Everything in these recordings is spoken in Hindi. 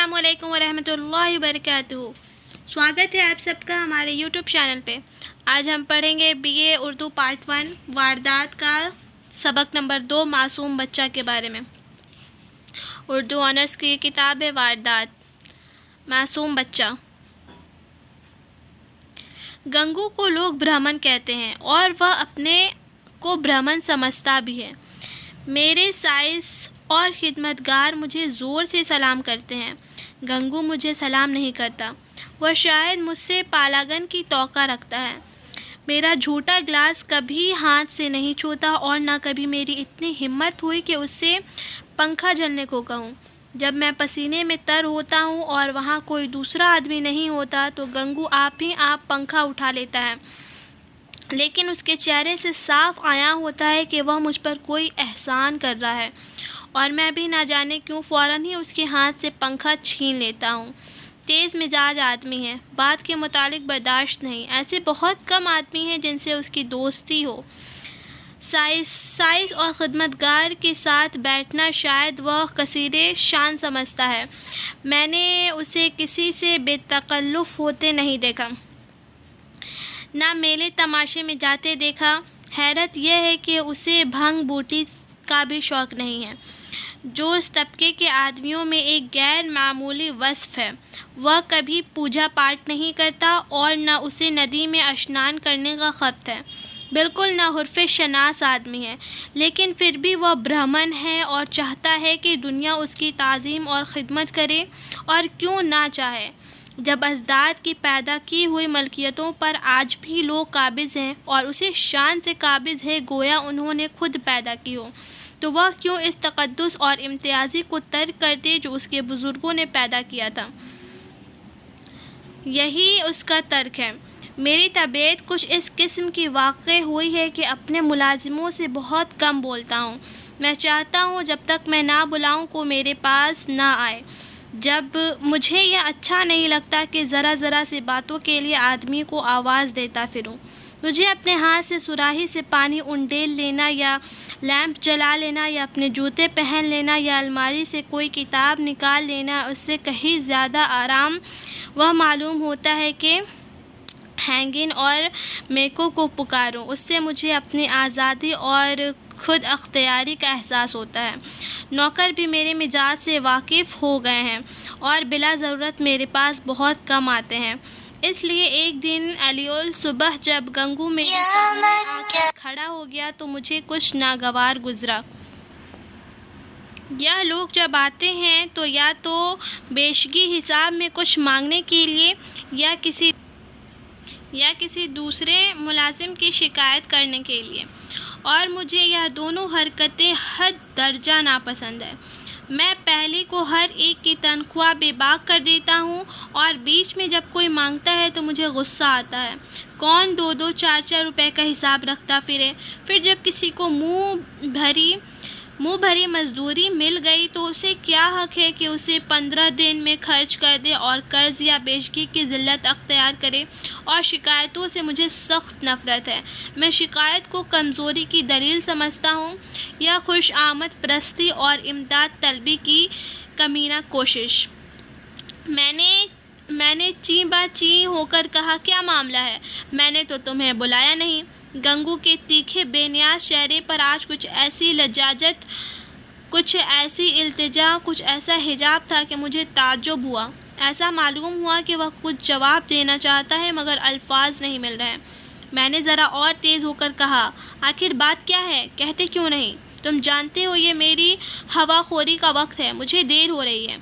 अस्सलामुअलैकुम वरहमतुल्लाहि वबरकातुहू। स्वागत है आप सबका हमारे यूट्यूब चैनल पे। आज हम पढ़ेंगे बीए उर्दू पार्ट 1 वारदात का सबक नंबर 2 मासूम बच्चा के बारे में। उर्दू ऑनर्स की किताब है वारदात। मासूम बच्चा। गंगू को लोग ब्राह्मण कहते हैं और वह अपने को ब्राह्मण समझता भी है। मेरे साइस और खिदमतगार मुझे ज़ोर से सलाम करते हैं। गंगू मुझे सलाम नहीं करता। वह शायद मुझसे पालागन की तौका रखता है। मेरा झूठा गिलास कभी हाथ से नहीं छूता और न कभी मेरी इतनी हिम्मत हुई कि उससे पंखा झलने को कहूँ। जब मैं पसीने में तर होता हूँ और वहाँ कोई दूसरा आदमी नहीं होता तो गंगू आप ही आप पंखा उठा लेता है, लेकिन उसके चेहरे से साफ आया होता है कि वह मुझ पर कोई एहसान कर रहा है और मैं भी ना जाने क्यों फ़ौरन ही उसके हाथ से पंखा छीन लेता हूँ। तेज़ मिजाज आदमी है, बात के मुतालिक बर्दाश्त नहीं। ऐसे बहुत कम आदमी हैं जिनसे उसकी दोस्ती हो। साइस और खिदमतगार के साथ बैठना शायद वह कसीरे शान समझता है। मैंने उसे किसी से बेतकल्लुफ़ होते नहीं देखा, ना मेले तमाशे में जाते देखा। हैरत यह है कि उसे भंग बूटी का भी शौक़ नहीं है, जो इस तबके के आदमियों में एक गैर मामूली वस्फ़ है। वह कभी पूजा पाठ नहीं करता और न उसे नदी में स्नान करने का ख़ब्त है। बिल्कुल ना हुर्फ़े शनास आदमी है, लेकिन फिर भी वह ब्राह्मण है और चाहता है कि दुनिया उसकी ताज़ीम और ख़िदमत करे, और क्यों ना चाहे जब अजदाद की पैदा की हुई मलकियतों पर आज भी लोग काबिज़ हैं और उसे शान से काबिज़ है गोया उन्होंने खुद पैदा की हो। तो वह क्यों इस तक़द्दुस और इम्तियाज़ी को तर्क कर दे जो उसके बुज़ुर्गों ने पैदा किया था। यही उसका तर्क है। मेरी तबीयत कुछ इस किस्म की वाक़ई हुई है कि अपने मुलाजिमों से बहुत कम बोलता हूँ। मैं चाहता हूँ जब तक मैं ना बुलाऊँ को मेरे पास ना आए। जब मुझे यह अच्छा नहीं लगता कि ज़रा ज़रा सी बातों के लिए आदमी को आवाज़ देता फिरूँ। मुझे अपने हाथ से सुराही से पानी उंडेल लेना या लैंप जला लेना या अपने जूते पहन लेना या अलमारी से कोई किताब निकाल लेना, उससे कहीं ज़्यादा आराम वह मालूम होता है कि हैंगिन और मेको को पुकारूं। उससे मुझे अपनी आज़ादी और खुद अख्तियारी का एहसास होता है। नौकर भी मेरे मिजाज से वाकिफ़ हो गए हैं और बिला ज़रूरत मेरे पास बहुत कम आते हैं। इसलिए एक दिन अलियोल सुबह जब गंगू मेरे सामने खड़ा हो गया तो मुझे कुछ नागवार गुजरा। यह लोग जब आते हैं तो या तो बेशगी हिसाब में कुछ मांगने के लिए या किसी दूसरे मुलाजिम की शिकायत करने के लिए, और मुझे यह दोनों हरकतें हद दर्जा नापसंद है। मैं पहले को हर एक की तनख्वाह बेबाक कर देता हूँ और बीच में जब कोई मांगता है तो मुझे गुस्सा आता है। कौन 2-2, 4-4 रुपए का हिसाब रखता फिरे। फिर जब किसी को मुँह भरी मजदूरी मिल गई तो उसे क्या हक है कि उसे 15 दिन में खर्च कर दे और कर्ज या बेशगी की ज़िल्लत अख्तियार करे। और शिकायतों से मुझे सख्त नफ़रत है। मैं शिकायत को कमज़ोरी की दलील समझता हूँ या खुश आमद परस्ती और इमदाद तलबी की कमीना कोशिश। मैंने ची बा ची होकर कहा, क्या मामला है? मैंने तो तुम्हें बुलाया नहीं। गंगू के तीखे बेनियाज चेहरे पर आज कुछ ऐसी लजाजत, कुछ ऐसी इल्तिजा, कुछ ऐसा हिजाब था कि मुझे ताज्जुब हुआ। ऐसा मालूम हुआ कि वह कुछ जवाब देना चाहता है मगर अल्फाज नहीं मिल रहे हैं। मैंने ज़रा और तेज़ होकर कहा, आखिर बात क्या है? कहते क्यों नहीं? तुम जानते हो ये मेरी हवाखोरी का वक्त है, मुझे देर हो रही है।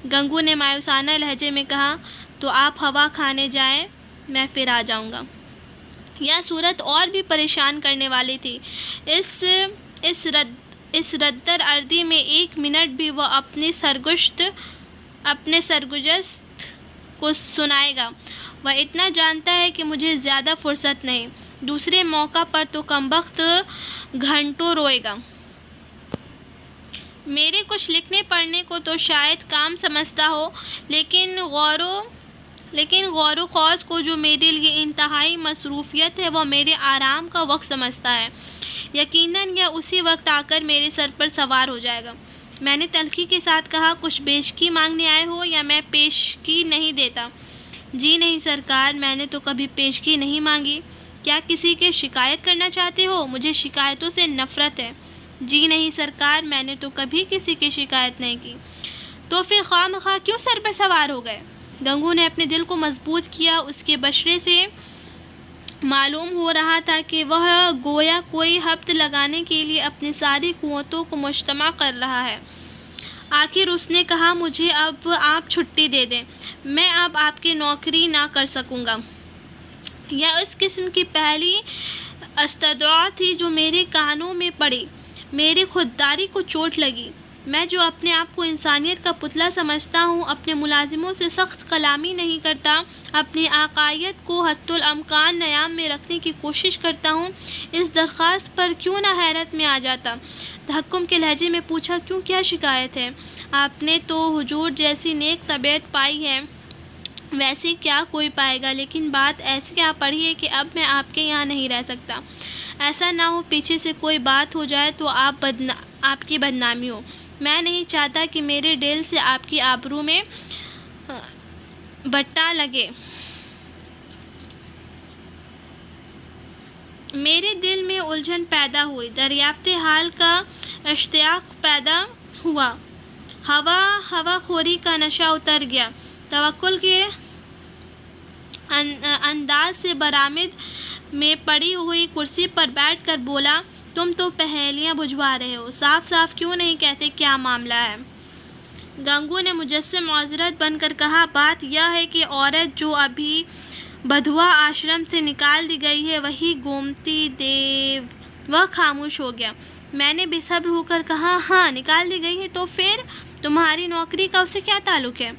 गंगू ने मायूसाना लहजे में कहा, तो आप हवा खाने जाएं, मैं फिर आ जाऊंगा। यह सूरत और भी परेशान करने वाली थी। इस रद्दर अर्दी में 1 मिनट भी वह अपने सरगुजश्त को सुनाएगा। वह इतना जानता है कि मुझे ज़्यादा फुर्सत नहीं। दूसरे मौका पर तो कमबख्त घंटों रोएगा। मेरे कुछ लिखने पढ़ने को तो शायद काम समझता हो, लेकिन गौर ख़ौस को जो मेरे लिए इंतहाई मसरूफ़ियत है वह मेरे आराम का वक्त समझता है। यकीनन यह उसी वक्त आकर मेरे सर पर सवार हो जाएगा। मैंने तल्खी के साथ कहा, कुछ पेशगी मांगने आए हो या मैं पेशगी नहीं देता? जी नहीं सरकार, मैंने तो कभी पेशगी नहीं मांगी। क्या किसी की शिकायत करना चाहते हो? मुझे शिकायतों से नफरत है। जी नहीं सरकार, मैंने तो कभी किसी की शिकायत नहीं की। तो फिर खामखा क्यों सर पर सवार हो गए? गंगू ने अपने दिल को मजबूत किया। उसके बशरे से मालूम हो रहा था कि वह गोया कोई हफ्त लगाने के लिए अपनी सारी कुव्वतों को मुज्तमा कर रहा है। आखिर उसने कहा, मुझे अब आप छुट्टी दे दें, मैं अब आपकी नौकरी ना कर सकूंगा। यह उस किस्म की पहली इस्तदआ थी जो मेरे कानों में पड़ी। मेरी खुददारी को चोट लगी। मैं जो अपने आप को इंसानियत का पुतला समझता हूँ, अपने मुलाजिमों से सख्त कलामी नहीं करता, अपनी आकायत को हद्दुल अमकान नयाम में रखने की कोशिश करता हूँ, इस दरख्वास्त पर क्यों ना हैरत में आ जाता। तहक्कुम के लहजे में पूछा, क्यों, क्या शिकायत है? आपने तो हुजूर जैसी नेक तबीयत पाई है, वैसे क्या कोई पाएगा, लेकिन बात ऐसी आ पड़ी है कि अब मैं आपके यहाँ नहीं रह सकता। ऐसा ना हो पीछे से कोई बात हो जाए तो आपकी बदनामी हो। मैं नहीं चाहता कि मेरे दिल से आपकी आबरू में बट्टा लगे। मेरे दिल में उलझन पैदा हुई, दरियाफ्ते हाल का इश्तियाक पैदा हुआ। हवाखोरी का नशा उतर गया। तवक्कुल के अंदाज से बरामद में पड़ी हुई कुर्सी पर बैठकर बोला, तुम तो पहेलियां बुझवा रहे हो, साफ साफ क्यों नहीं कहते क्या मामला है? गंगू ने मुजस्सिम माजरत बनकर कहा, बात यह है कि औरत जो अभी बधुआ आश्रम से निकाल दी गई है वही गोमती देव। वह खामोश हो गया। मैंने बेसब्र होकर कहा, हाँ निकाल दी गई है, तो फिर तुम्हारी नौकरी का उससे क्या ताल्लुक है?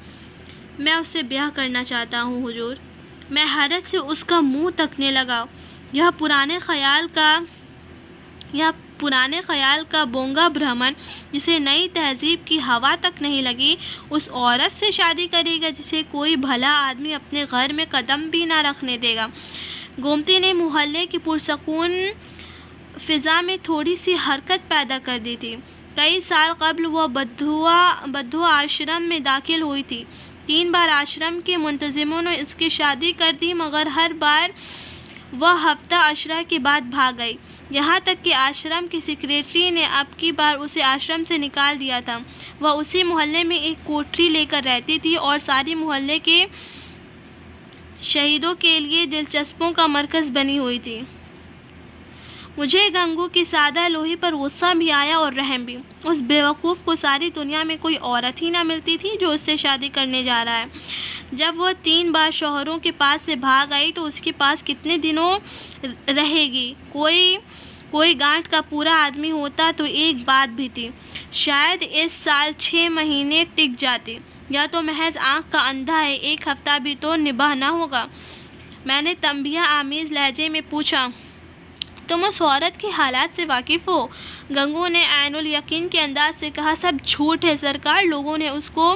मैं उससे ब्याह करना चाहता हूँ हुजूर। मैं हैरत से उसका मुंह तकने लगा। यह पुराने ख्याल का बोंगा ब्राह्मण जिसे नई तहजीब की हवा तक नहीं लगी, उस औरत से शादी करेगा जिसे कोई भला आदमी अपने घर में कदम भी ना रखने देगा। गोमती ने मोहल्ले की पुरसकून फिजा में थोड़ी सी हरकत पैदा कर दी थी। कई साल कबल वह बद्धुआ आश्रम में दाखिल हुई थी। 3 बार आश्रम के मुंतजिमों ने इसकी शादी कर दी, मगर हर बार वह हफ्ता अशरा के बाद भाग गई। यहाँ तक कि आश्रम की सेक्रेटरी ने अब की बार उसे आश्रम से निकाल दिया था। वह उसी मोहल्ले में एक कोठरी लेकर रहती थी और सारी मोहल्ले के शहीदों के लिए दिलचस्पों का मरकज़ बनी हुई थी। मुझे गंगू की सादा लोही पर गुस्सा भी आया और रहम भी। उस बेवकूफ़ को सारी दुनिया में कोई औरत ही ना मिलती थी जो उससे शादी करने जा रहा है। जब वह 3 बार शौहरों के पास से भाग आई तो उसके पास कितने दिनों रहेगी? कोई गांठ का पूरा आदमी होता तो एक बात भी थी, शायद इस साल 6 महीने टिक जाती। या तो महज आँख का अंधा है, 1 हफ्ता भी तो निभाना होगा। मैंने तंबिया आमीज़ लहजे में पूछा, तुम उस औरत के हालात से वाकिफ़ हो? गंगू ने ऐनुल यकीन के अंदाज से कहा, सब झूठ है सरकार, लोगों ने उसको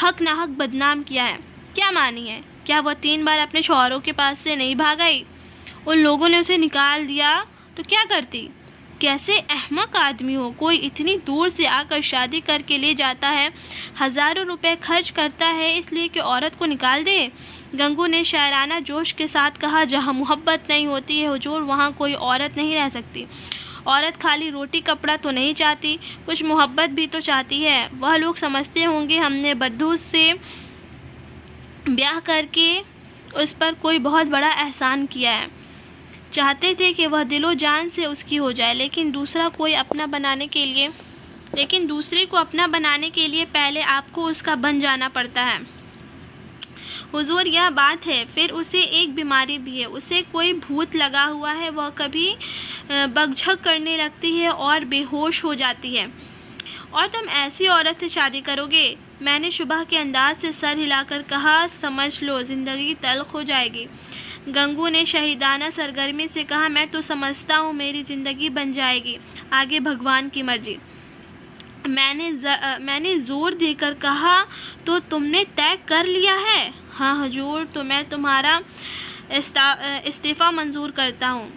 हक नाहक बदनाम किया है। क्या मानी है? क्या वह 3 बार अपने शौहरों के पास से नहीं भाग आई? उन लोगों ने उसे निकाल दिया तो क्या करती? कैसे अहमक आदमी हो, कोई इतनी दूर से आकर शादी करके ले जाता है, हज़ारों रुपए खर्च करता है इसलिए कि औरत को निकाल दे। गंगू ने शायराना जोश के साथ कहा, जहाँ मोहब्बत नहीं होती है हुजूर, वहाँ कोई औरत नहीं रह सकती। औरत खाली रोटी कपड़ा तो नहीं चाहती, कुछ मोहब्बत भी तो चाहती है। वह लोग समझते होंगे हमने बद्दू से ब्याह करके उस पर कोई बहुत बड़ा एहसान किया है। चाहते थे कि वह दिलो जान से उसकी हो जाए, लेकिन दूसरे को अपना बनाने के लिए पहले आपको उसका बन जाना पड़ता है। हुजूर यह बात है। फिर उसे एक बीमारी भी है, उसे कोई भूत लगा हुआ है। वह कभी बकझक करने लगती है और बेहोश हो जाती है। और तुम ऐसी औरत से शादी करोगे? मैंने शुबह के अंदाज से सर हिलाकर कहा, समझ लो ज़िंदगी तल्ख हो जाएगी। गंगू ने शहीदाना सरगर्मी से कहा, मैं तो समझता हूँ मेरी ज़िंदगी बन जाएगी, आगे भगवान की मर्जी। मैंने ज़ोर देकर कहा, तो तुमने तय कर लिया है? हाँ हुजूर, तो मैं तुम्हारा इस्तीफ़ा मंजूर करता हूँ।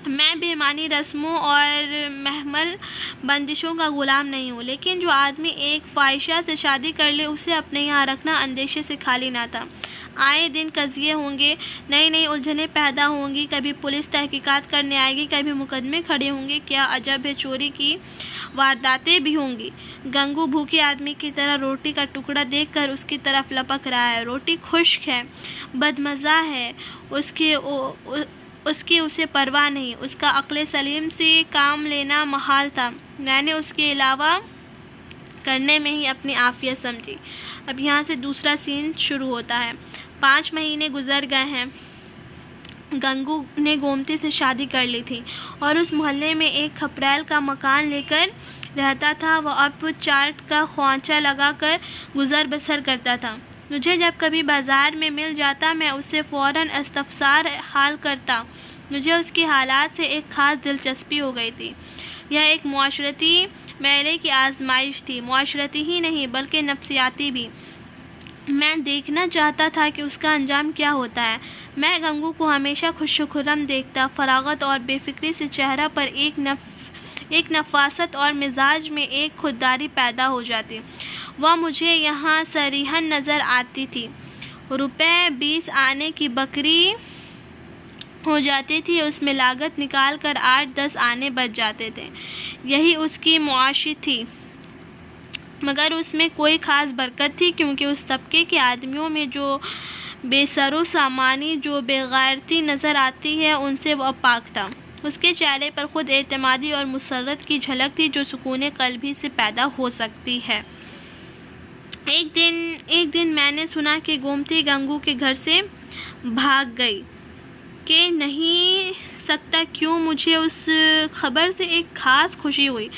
मैं बेईमानी रस्मों और महमल बंदिशों का ग़ुलाम नहीं हूँ, लेकिन जो आदमी एक फ़ाहिशा से शादी कर ले उसे अपने यहाँ रखना अंदेशे से खाली ना था। आए दिन कज़िये होंगे, नई नई उलझनें पैदा होंगी, कभी पुलिस तहकीकात करने आएगी, कभी मुकदमे खड़े होंगे। क्या अजब है, चोरी की वारदातें भी होंगी। गंगू भूखे आदमी की तरह रोटी का टुकड़ा देखकर उसकी तरफ लपक रहा है। रोटी खुश्क है, बदमज़ा है, उसकी उसे परवाह नहीं। उसका अक्ल सलीम से काम लेना महाल था। मैंने उसके अलावा करने में ही अपनी आफियत समझी। अब यहाँ से दूसरा सीन शुरू होता है। 5 महीने गुजर गए हैं। गंगू ने गोमती से शादी कर ली थी और उस मोहल्ले में एक खपरेल का मकान लेकर रहता था। वह अब चाट का ख्वांचा लगाकर गुजर बसर करता था। मुझे जब कभी बाज़ार में मिल जाता मैं उससे फ़ौरन इस्तफसार हाल करता। मुझे उसके हालात से एक ख़ास दिलचस्पी हो गई थी। यह एक मुआशरती मेले की आजमाइश थी, मुआशरती ही नहीं बल्कि नफ्सियाती भी। मैं देखना चाहता था कि उसका अंजाम क्या होता है। मैं गंगू को हमेशा खुशखुर्रम देखता, फरागत और बेफिक्री से चेहरा पर एक नफासत और मिजाज में एक खुददारी पैदा हो जाती। वह मुझे यहाँ सरीहन नज़र आती थी। रुपए 20 आने की बकरी हो जाती थी, उसमें लागत निकाल कर 8-10 आने बच जाते थे। यही उसकी मुआशी थी, मगर उसमें कोई ख़ास बरकत थी, क्योंकि उस तबके के आदमियों में जो बेसरो सामानी, जो बेगैरती नज़र आती है, उनसे वह पाक था। उसके चेहरे पर खुद एतमादी और मुसर्रत की झलक थी, जो सुकून क़ल्बी से पैदा हो सकती है। एक दिन मैंने सुना कि गोमती गंगू के घर से भाग गई। कि नहीं सकता क्यों, मुझे उस खबर से एक ख़ास खुशी हुई।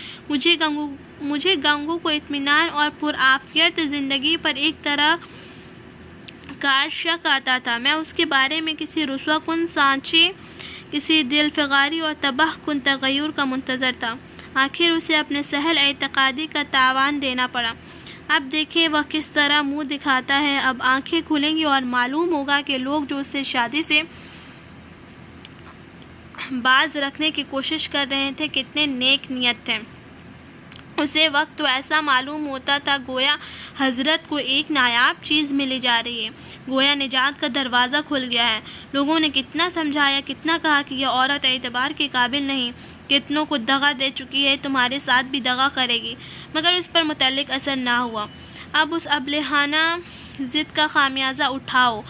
मुझे गंगू को इत्मीनान और पुरआफियत ज़िंदगी पर एक तरह का शक आता था। मैं उसके बारे में किसी रुस्वाकुन सांचे, किसी दिलफिगारी और तबाहकुन तगय्युर का मुंतज़र था। आखिर उसे अपने सहल एतक़ादी का तावान देना पड़ा। अब देखिए वह किस तरह मुँह दिखाता है। अब आंखें खुलेंगी और मालूम होगा कि लोग जो उससे शादी से बाज रखने की कोशिश कर रहे थे कितने नेक नियत थे। उसे वक्त तो ऐसा मालूम होता था गोया हजरत को एक नायाब चीज़ मिली जा रही है, गोया निजात का दरवाज़ा खुल गया है। लोगों ने कितना समझाया, कितना कहा कि यह औरत एतबार के काबिल नहीं, कितनों को दगा दे चुकी है, तुम्हारे साथ भी दगा करेगी, मगर उस पर मुतल्लिक असर ना हुआ। अब उस अबलेहाना ज़िद का खामियाजा उठाओ,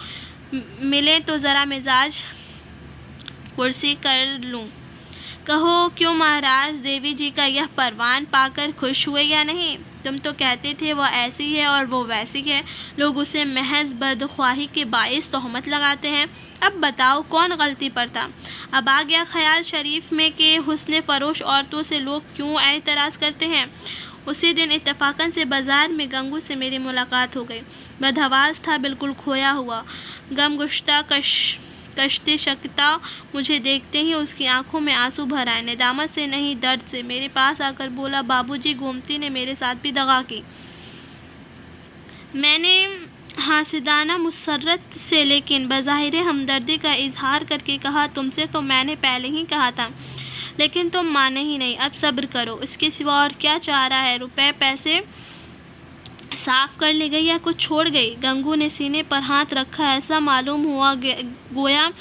मिले तो ज़रा मिजाज कुर्सी कर लूँ। कहो क्यों महाराज, देवी जी का यह परवान पाकर खुश हुए या नहीं? तुम तो कहते थे वह ऐसी है और वो वैसी है। लोग उसे महज बदख्वाही के बाइस तोहमत लगाते हैं। अब बताओ कौन गलती पर था? अब आ गया ख्याल शरीफ में कि हुस्न फरोश औरतों से लोग क्यों एतराज़ करते हैं। उसी दिन इत्तफाकन से बाज़ार में गंगू से मेरी मुलाकात हो गई। बदहवास था, बिल्कुल खोया हुआ, गमगुश्ता कश्ते शकता। मुझे देखते ही उसकी आंखों में आंसू भर आए, निदामत से नहीं दर्द से। मेरे पास आकर बोला, बाबूजी गोमती ने मेरे साथ भी दगा की। मैंने हासिदाना मुसर्रत से लेकिन बज़ाहिर हमदर्दी का इजहार करके कहा, तुमसे तो मैंने पहले ही कहा था, लेकिन तुम माने ही नहीं। अब सब्र करो, इसके सिवा और क्या चाह रहा है? रुपए पैसे साफ कर ले गई या कुछ छोड़ गई? गंगू ने सीने पर हाथ रखा। ऐसा मालूम हुआ गोया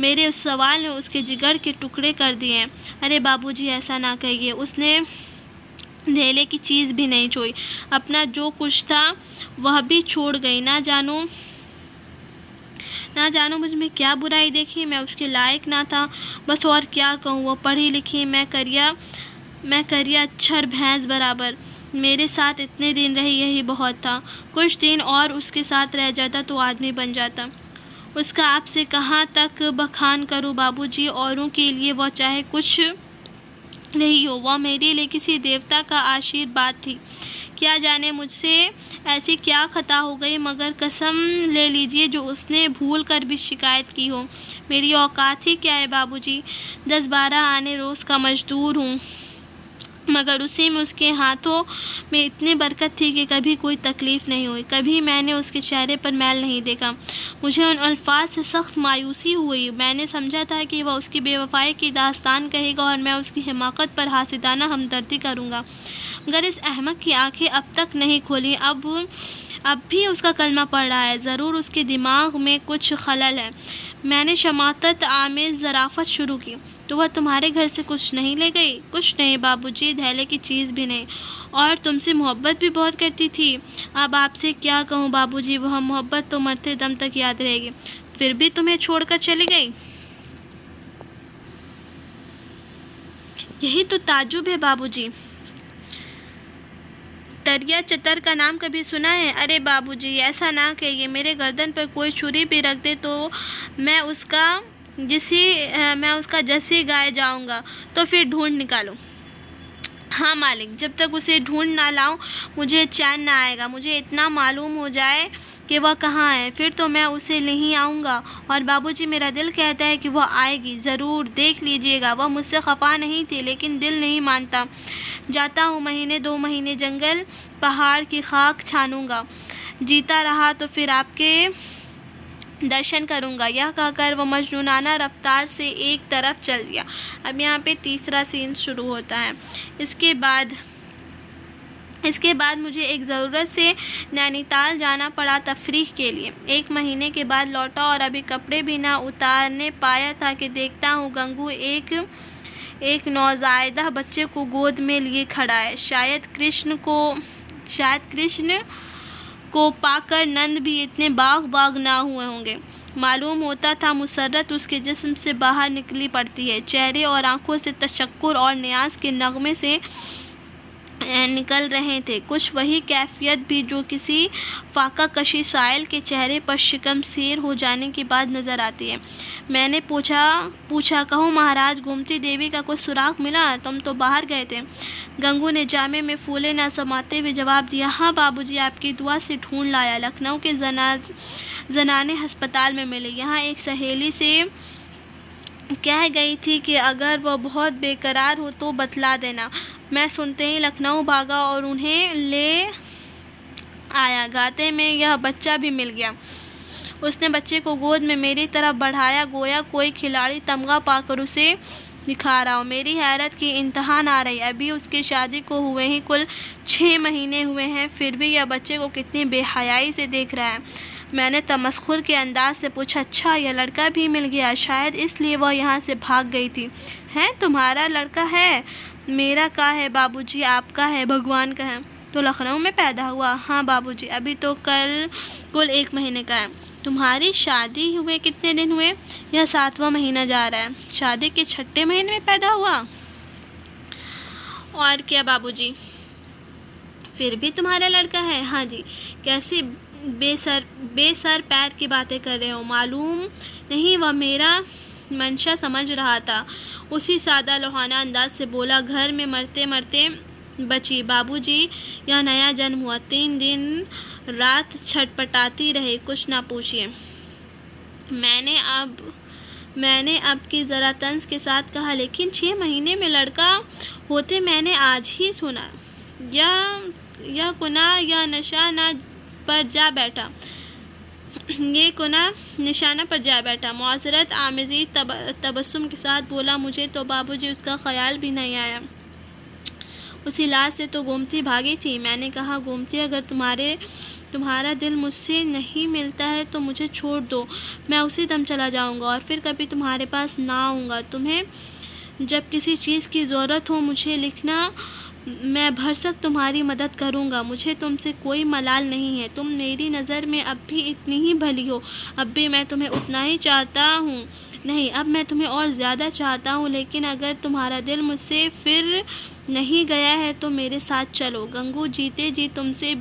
मेरे उस सवाल ने उसके जिगर के टुकड़े कर दिए। अरे बाबूजी ऐसा ना कहिए, उसने धेले की चीज़ भी नहीं छोड़ी, अपना जो कुछ था वह भी छोड़ गई। ना जानो मुझ में क्या बुराई देखी, मैं उसके लायक ना था, बस और क्या कहूँ। वह पढ़ी लिखी, मैं करिया अक्षर भैंस बराबर। मेरे साथ इतने दिन रही, यही बहुत था। कुछ दिन और उसके साथ रह जाता तो आदमी बन जाता। उसका आपसे कहाँ तक बखान करूँ बाबूजी, औरों के लिए वह चाहे कुछ नहीं हो, वह मेरे लिए किसी देवता का आशीर्वाद थी। क्या जाने मुझसे ऐसी क्या खता हो गई, मगर कसम ले लीजिए जो उसने भूल कर भी शिकायत की हो। मेरी औकात ही क्या है बाबूजी, 10-12 आने रोज़ का मजदूर हूँ। मगर उसी में उसके हाथों में इतनी बरकत थी कि कभी कोई तकलीफ़ नहीं हुई, कभी मैंने उसके चेहरे पर मैल नहीं देखा। मुझे उन अल्फाज से सख्त मायूसी हुई। मैंने समझा था कि वह उसकी बेवफाई की दास्तान कहेगा और मैं उसकी हिमाकत पर हासिदाना हमदर्दी करूँगा, मगर इस अहमक की आंखें अब तक नहीं खोली। अब भी उसका कलमा पड़ रहा है। ज़रूर उसके दिमाग में कुछ खलल है। मैंने शमातत आमेज़ ज़राफ़त शुरू की। तो वह तुम्हारे घर से कुछ नहीं ले गई? कुछ नहीं बाबूजी, धैले की चीज़ भी नहीं। और तुमसे मोहब्बत भी बहुत करती थी। अब आपसे क्या कहूँ बाबूजी, वह मोहब्बत तो मरते दम तक याद रहेगी। फिर भी तुम्हें छोड़कर चली गई? यही तो ताज्जुब है बाबूजी। दरिया चतर का नाम कभी सुना है? अरे बाबूजी, ऐसा ना कहिए। मेरे गर्दन पर कोई छुरी भी रख दे तो मैं उसका जस्सी गाए जाऊंगा। तो फिर ढूंढ निकालो। हाँ मालिक, जब तक उसे ढूंढ ना लाऊं मुझे चैन ना आएगा। मुझे इतना मालूम हो जाए कि वह कहाँ है, फिर तो मैं उसे नहीं आऊँगा। और बाबूजी, मेरा दिल कहता है कि वह आएगी ज़रूर, देख लीजिएगा। वह मुझसे खफा नहीं थी, लेकिन दिल नहीं मानता। जाता हूँ, महीने 2 महीने जंगल पहाड़ की खाक छानूंगा। जीता रहा तो फिर आपके दर्शन करूंगा। यह कहकर वह मजनूनाना रफ्तार से एक तरफ चल दिया। अब यहाँ पे तीसरा सीन शुरू होता है। इसके बाद मुझे एक ज़रूरत से नैनीताल जाना पड़ा तफरीह के लिए। 1 महीने के बाद लौटा और अभी कपड़े भी ना उतारने पाया था कि देखता हूँ गंगू एक नौज़ायदा बच्चे को गोद में लिए खड़ा है। शायद कृष्ण को पाकर नंद भी इतने बाग ना हुए होंगे। मालूम होता था मुसर्रत उसके जिस्म से बाहर निकली पड़ती है। चेहरे और आंखों से तशक्कुर और न्याज़ के नगमे से निकल रहे थे। कुछ वही कैफियत भी जो किसी फाका कशी साइल के चेहरे पर शिकम सीर हो जाने के बाद नज़र आती है। मैंने पूछा कहो महाराज, गोमती देवी का कुछ सुराग मिला? तुम तो बाहर गए थे। गंगू ने जामे में फूले न समाते हुए जवाब दिया, हाँ बाबूजी, आपकी दुआ से ढूंढ लाया। लखनऊ के जनाने अस्पताल में मिले। यहाँ एक सहेली से कह गई थी कि अगर वह बहुत बेकरार हो तो बतला देना। मैं सुनते ही लखनऊ भागा और उन्हें ले आया। गाते में यह बच्चा भी मिल गया। उसने बच्चे को गोद में मेरी तरफ बढ़ाया, गोया कोई खिलाड़ी तमगा पाकर उसे दिखा रहा हो। मेरी हैरत की इंतहा ना रही। अभी उसकी शादी को हुए ही कुल 6 महीने हुए हैं, फिर भी यह बच्चे को कितनी बेहयाई से देख रहा है। मैंने तमस्खुर के अंदाज से पूछा, अच्छा यह लड़का भी मिल गया? शायद इसलिए वह यहाँ से भाग गई थी। हैं, तुम्हारा लड़का है? मेरा का है बाबूजी, आपका है, भगवान का है। तो लखनऊ में पैदा हुआ? हाँ बाबूजी, अभी तो कुल 1 महीने का है। तुम्हारी शादी हुए कितने दिन हुए? यह 7वां महीना जा रहा है। शादी के 6ठे महीने में पैदा हुआ? और क्या बाबूजी, फिर भी तुम्हारा लड़का है? हाँ जी। कैसी बेसर पैर की बातें कर रहे हो? मालूम नहीं, वह मेरा मंशा समझ रहा था। उसी सादा लोहाना अंदाज से बोला, घर में मरते मरते बची बाबूजी। यह नया जन्म हुआ, 3 दिन रात छटपटाती रही, कुछ ना पूछिए। मैंने अब की ज़रा तंज के साथ कहा, लेकिन 6 महीने में लड़का होते मैंने आज ही सुना। यह कुना या निशाना पर जा बैठा। निशाना पर जा बैठा। मुआज़रत आमेज़ी तबस्सुम के साथ बोला, मुझे तो बाबूजी उसका ख्याल भी नहीं आया। उसी लाश से तो गोमती भागी थी। मैंने कहा, गोमती, अगर तुम्हारा दिल मुझसे नहीं मिलता है तो मुझे छोड़ दो। मैं उसी दम चला जाऊंगा और फिर कभी तुम्हारे पास ना आऊँगा। तुम्हें जब किसी चीज़ की ज़रूरत हो मुझे लिखना, मैं भरसक तुम्हारी मदद करूंगा। मुझे तुमसे कोई मलाल नहीं है। तुम मेरी नज़र में अब भी इतनी ही भली हो। अब भी मैं तुम्हें उतना ही चाहता हूँ। नहीं, अब मैं तुम्हें और ज़्यादा चाहता हूँ। लेकिन अगर तुम्हारा दिल मुझसे फिर नहीं गया है तो मेरे साथ चलो। गंगू जीते जी तुमसे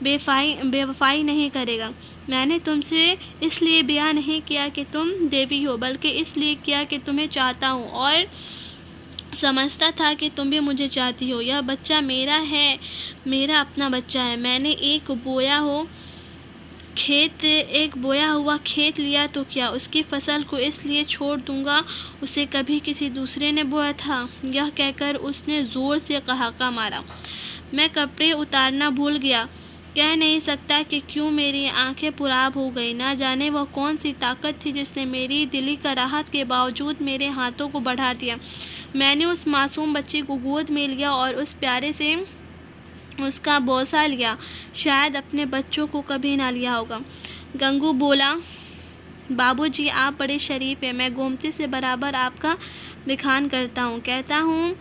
बेवफाई नहीं करेगा। मैंने तुमसे इसलिए ब्याह नहीं किया कि तुम देवी हो, बल्कि इसलिए किया कि तुम्हें चाहता हूँ और समझता था कि तुम भी मुझे चाहती हो। यह बच्चा मेरा है, मेरा अपना बच्चा है। मैंने एक बोया हो खेत एक बोया हुआ खेत लिया तो क्या उसकी फसल को इसलिए छोड़ दूंगा उसे कभी किसी दूसरे ने बोया था। यह कहकर उसने ज़ोर से कहाका मारा। मैं कपड़े उतारना भूल गया। कह नहीं सकता कि क्यों मेरी आंखें पुराब हो गई। ना जाने वह कौन सी ताकत थी जिसने मेरी दिली कराहत के बावजूद मेरे हाथों को बढ़ा दिया। मैंने उस मासूम बच्चे को गोद में लिया और उस प्यारे से उसका बोसा लिया। शायद अपने बच्चों को कभी ना लिया होगा। गंगू बोला, बाबूजी आप बड़े शरीफ हैं। मैं गोमती से बराबर आपका दिखान करता हूँ। कहता हूँ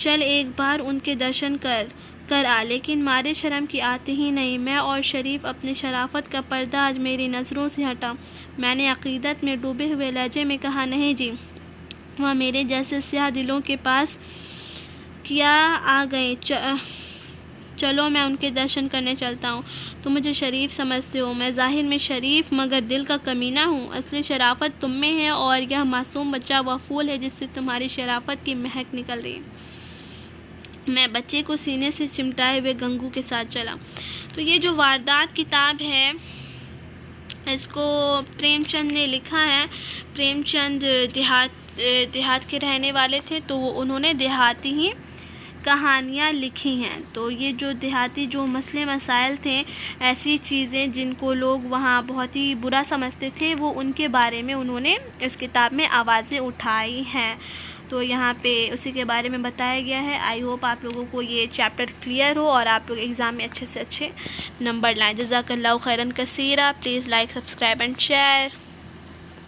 चल एक बार उनके दर्शन कर आ, लेकिन मारे शर्म की आती ही नहीं। मैं और शरीफ अपनी शराफत का पर्दा आज मेरी नज़रों से हटा। मैंने अकीदत में डूबे हुए लहजे में कहा, नहीं जी, वह मेरे जैसे स्याह दिलों के पास क्या आ गए। चलो मैं उनके दर्शन करने चलता हूँ। तुम मुझे शरीफ समझते हो। मैं ज़ाहिर में शरीफ मगर दिल का कमीना हूँ। असली शराफत तुम में है और यह मासूम बच्चा वह फूल है जिससे तुम्हारी शराफत की महक निकल रही है। मैं बच्चे को सीने से चिमटाए हुए गंगू के साथ चला। तो ये जो वारदात किताब है इसको प्रेमचंद ने लिखा है। प्रेमचंद देहात के रहने वाले थे, तो उन्होंने देहाती ही कहानियाँ लिखी हैं। तो ये जो देहाती जो मसले मसाइल थे, ऐसी चीज़ें जिनको लोग वहाँ बहुत ही बुरा समझते थे, वो उनके बारे में उन्होंने इस किताब में आवाज़ें उठाई हैं। तो यहाँ पे उसी के बारे में बताया गया है। आई होप आप लोगों को ये चैप्टर क्लियर हो और आप लोग एग्ज़ाम में अच्छे से अच्छे नंबर लाएँ। जज़ाकल्लाहु खैरन कसीरा। Please like, subscribe and share.